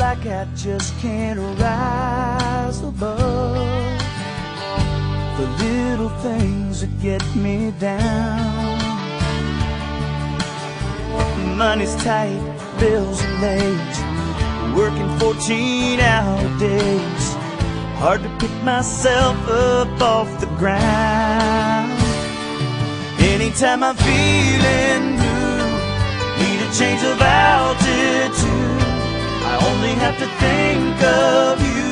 like I just can't rise above the little things that get me down. Money's tight, bills are late, working 14-hour days. Hard to pick myself up off the ground. Anytime I'm feeling blue, need a change of altitude, I only have to think of you.